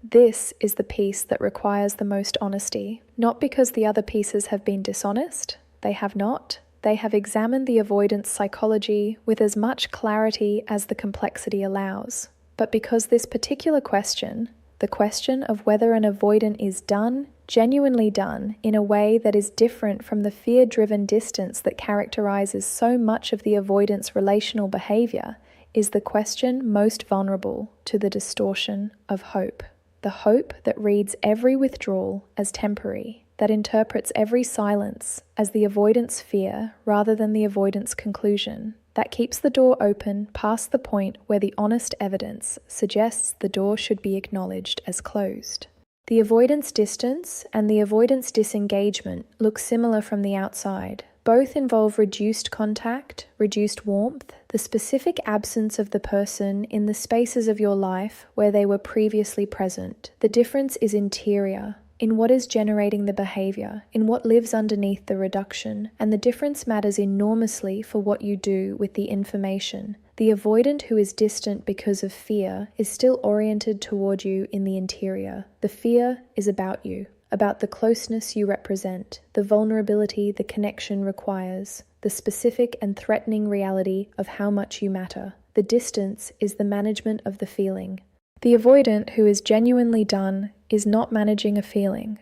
This is the piece that requires the most honesty, not because the other pieces have been dishonest. They have not. They have examined the avoidance psychology with as much clarity as the complexity allows. But because this particular question, the question of whether an avoidant is done, genuinely done, in a way that is different from the fear-driven distance that characterizes so much of the avoidance relational behavior, is the question most vulnerable to the distortion of hope. The hope that reads every withdrawal as temporary, that interprets every silence as the avoidance fear rather than the avoidance conclusion, that keeps the door open past the point where the honest evidence suggests the door should be acknowledged as closed. The avoidance distance and the avoidance disengagement look similar from the outside. Both involve reduced contact, reduced warmth, the specific absence of the person in the spaces of your life where they were previously present. The difference is interior, in what is generating the behavior, in what lives underneath the reduction, and the difference matters enormously for what you do with the information. The avoidant who is distant because of fear is still oriented toward you in the interior. The fear is about you, about the closeness you represent, the vulnerability the connection requires, the specific and threatening reality of how much you matter. The distance is the management of the feeling. The avoidant who is genuinely done is not managing a feeling.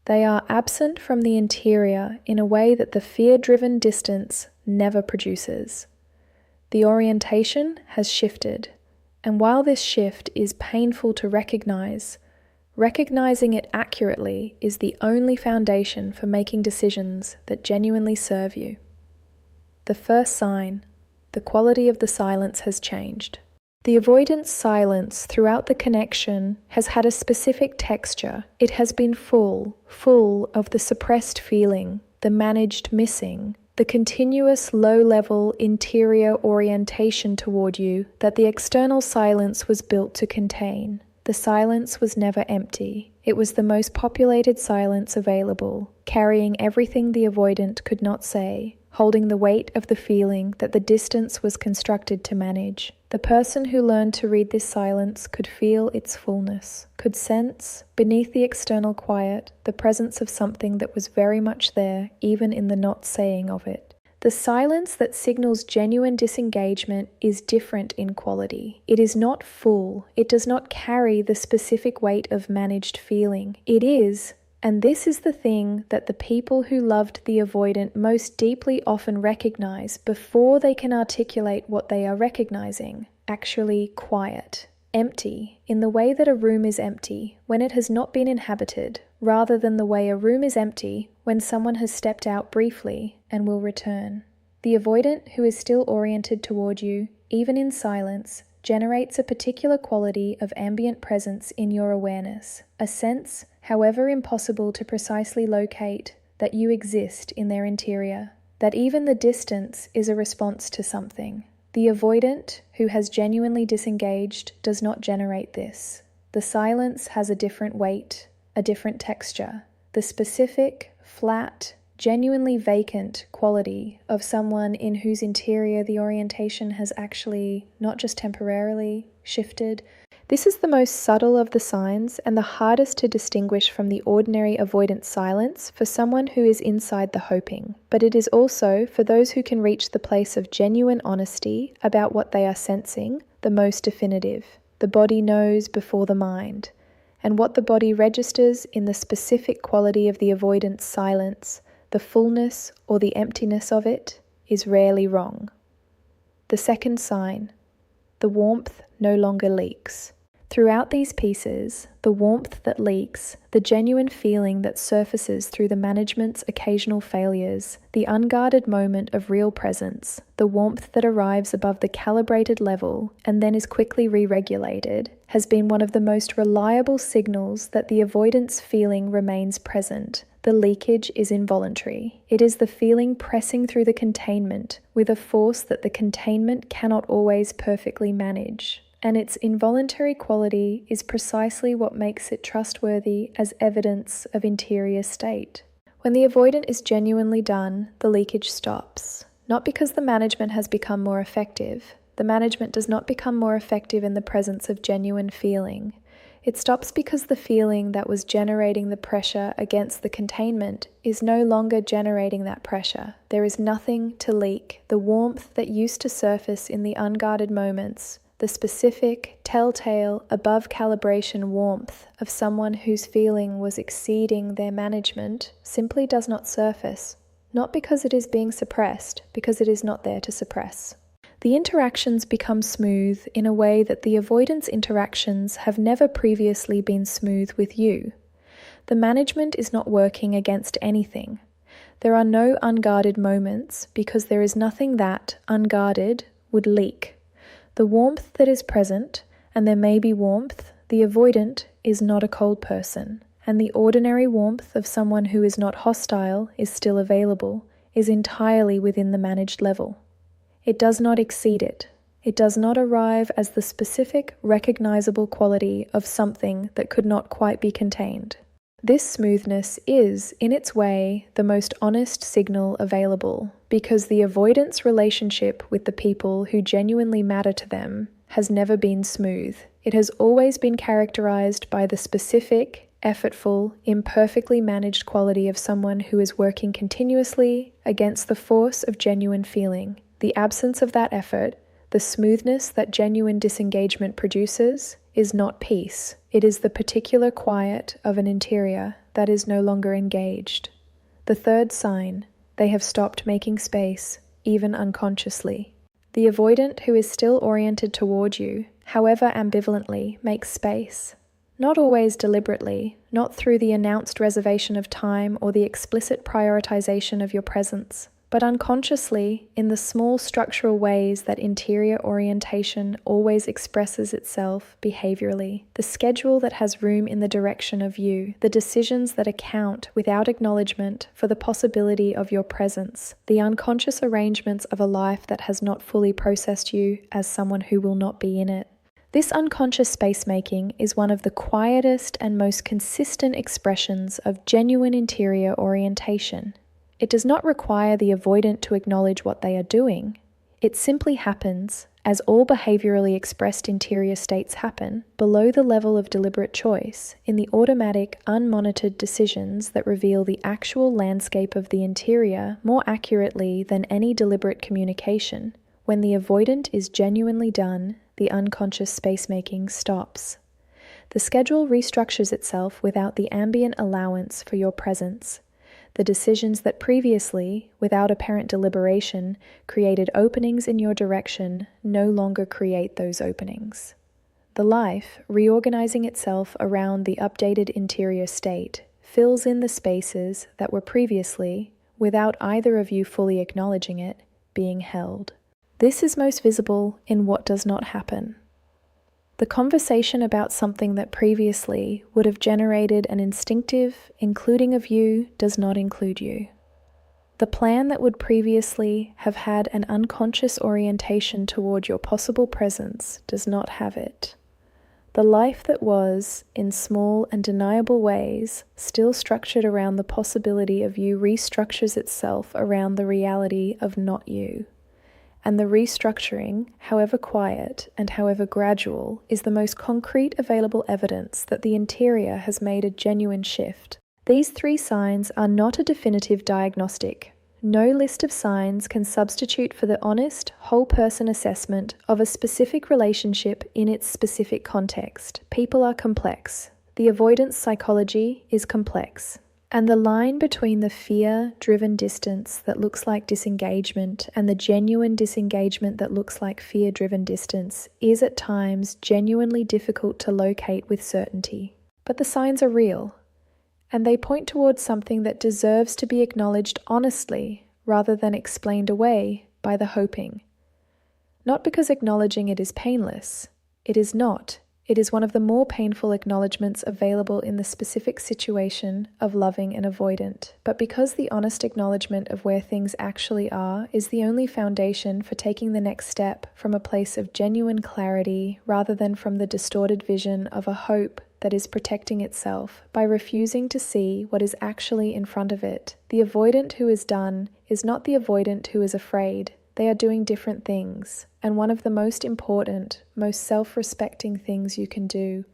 They are absent from the interior in a way that the fear-driven distance never produces. The orientation has shifted, and while this shift is painful to recognize, recognizing it accurately is the only foundation for making decisions that genuinely serve you. The first sign, the quality of the silence has changed. The avoidance silence throughout the connection has had a specific texture. It has been full of the suppressed feeling, the managed missing, the continuous low-level interior orientation toward you that the external silence was built to contain. The silence was never empty. It was the most populated silence available, carrying everything the avoidant could not say, holding the weight of the feeling that the distance was constructed to manage. The person who learned to read this silence could feel its fullness, could sense, beneath the external quiet, the presence of something that was very much there, even in the not saying of it. The silence that signals genuine disengagement is different in quality. It is not full. It does not carry the specific weight of managed feeling. It is, and this is the thing that the people who loved the avoidant most deeply often recognize before they can articulate what they are recognizing, actually quiet, empty, in the way that a room is empty when it has not been inhabited, rather than the way a room is empty when someone has stepped out briefly and will return. The avoidant who is still oriented toward you, even in silence, generates a particular quality of ambient presence in your awareness, a sense, however impossible to precisely locate, that you exist in their interior, that even the distance is a response to something. The avoidant who has genuinely disengaged does not generate this. The silence has a different weight, a different texture. The specific, flat, genuinely vacant quality of someone in whose interior the orientation has actually, not just temporarily, shifted. This is the most subtle of the signs and the hardest to distinguish from the ordinary avoidant silence for someone who is inside the hoping. But it is also, for those who can reach the place of genuine honesty about what they are sensing, the most definitive. The body knows before the mind. And what the body registers in the specific quality of the avoidant silence, the fullness or the emptiness of it, is rarely wrong. The second sign, the warmth no longer leaks. Throughout these pieces, the warmth that leaks, the genuine feeling that surfaces through the management's occasional failures, the unguarded moment of real presence, the warmth that arrives above the calibrated level and then is quickly re-regulated, has been one of the most reliable signals that the avoidance feeling remains present. The leakage is involuntary. It is the feeling pressing through the containment with a force that the containment cannot always perfectly manage. And its involuntary quality is precisely what makes it trustworthy as evidence of interior state. When the avoidant is genuinely done, the leakage stops. Not because the management has become more effective. The management does not become more effective in the presence of genuine feeling. It stops because the feeling that was generating the pressure against the containment is no longer generating that pressure. There is nothing to leak. The warmth that used to surface in the unguarded moments, the specific, telltale, above calibration warmth of someone whose feeling was exceeding their management, simply does not surface. Not because it is being suppressed, because it is not there to suppress. The interactions become smooth in a way that the avoidance interactions have never previously been smooth with you. The management is not working against anything. There are no unguarded moments because there is nothing that, unguarded, would leak. The warmth that is present, and there may be warmth, the avoidant is not a cold person, and the ordinary warmth of someone who is not hostile is still available, is entirely within the managed level. It does not exceed it. It does not arrive as the specific, recognizable quality of something that could not quite be contained. This smoothness is, in its way, the most honest signal available, because the avoidance relationship with the people who genuinely matter to them has never been smooth. It has always been characterized by the specific, effortful, imperfectly managed quality of someone who is working continuously against the force of genuine feeling. The absence of that effort, the smoothness that genuine disengagement produces, is not peace. It is the particular quiet of an interior that is no longer engaged. The third sign, they have stopped making space, even unconsciously. The avoidant who is still oriented toward you, however ambivalently, makes space. Not always deliberately, not through the announced reservation of time or the explicit prioritization of your presence, but unconsciously in the small structural ways that interior orientation always expresses itself behaviorally. The schedule that has room in the direction of you, the decisions that account without acknowledgement for the possibility of your presence, the unconscious arrangements of a life that has not fully processed you as someone who will not be in it. This unconscious space-making is one of the quietest and most consistent expressions of genuine interior orientation. It does not require the avoidant to acknowledge what they are doing. It simply happens, as all behaviorally expressed interior states happen, below the level of deliberate choice, in the automatic, unmonitored decisions that reveal the actual landscape of the interior more accurately than any deliberate communication. When the avoidant is genuinely done, the unconscious space-making stops. The schedule restructures itself without the ambient allowance for your presence. The decisions that previously, without apparent deliberation, created openings in your direction no longer create those openings. The life, reorganizing itself around the updated interior state, fills in the spaces that were previously, without either of you fully acknowledging it, being held. This is most visible in what does not happen. The conversation about something that previously would have generated an instinctive including of you does not include you. The plan that would previously have had an unconscious orientation toward your possible presence does not have it. The life that was, in small and deniable ways, still structured around the possibility of you restructures itself around the reality of not you. And the restructuring, however quiet and however gradual, is the most concrete available evidence that the interior has made a genuine shift. These three signs are not a definitive diagnostic. No list of signs can substitute for the honest, whole-person assessment of a specific relationship in its specific context. People are complex. The avoidance psychology is complex. And the line between the fear-driven distance that looks like disengagement and the genuine disengagement that looks like fear-driven distance is at times genuinely difficult to locate with certainty. But the signs are real, and they point towards something that deserves to be acknowledged honestly rather than explained away by the hoping. Not because acknowledging it is painless. It is not. It is one of the more painful acknowledgements available in the specific situation of loving an avoidant, but because the honest acknowledgement of where things actually are is the only foundation for taking the next step from a place of genuine clarity rather than from the distorted vision of a hope that is protecting itself by refusing to see what is actually in front of it. The avoidant who is done is not the avoidant who is afraid. They are doing different things, and one of the most important, most self-respecting things you can do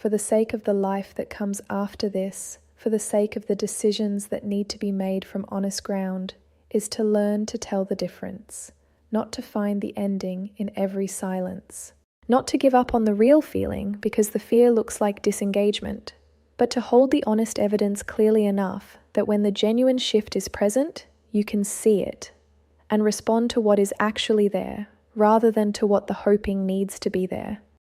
for the sake of the life that comes after this, for the sake of the decisions that need to be made from honest ground, is to learn to tell the difference, not to find the ending in every silence, not to give up on the real feeling because the fear looks like disengagement, but to hold the honest evidence clearly enough that when the genuine shift is present, you can see it and respond to what is actually there rather than to what the hoping needs to be there.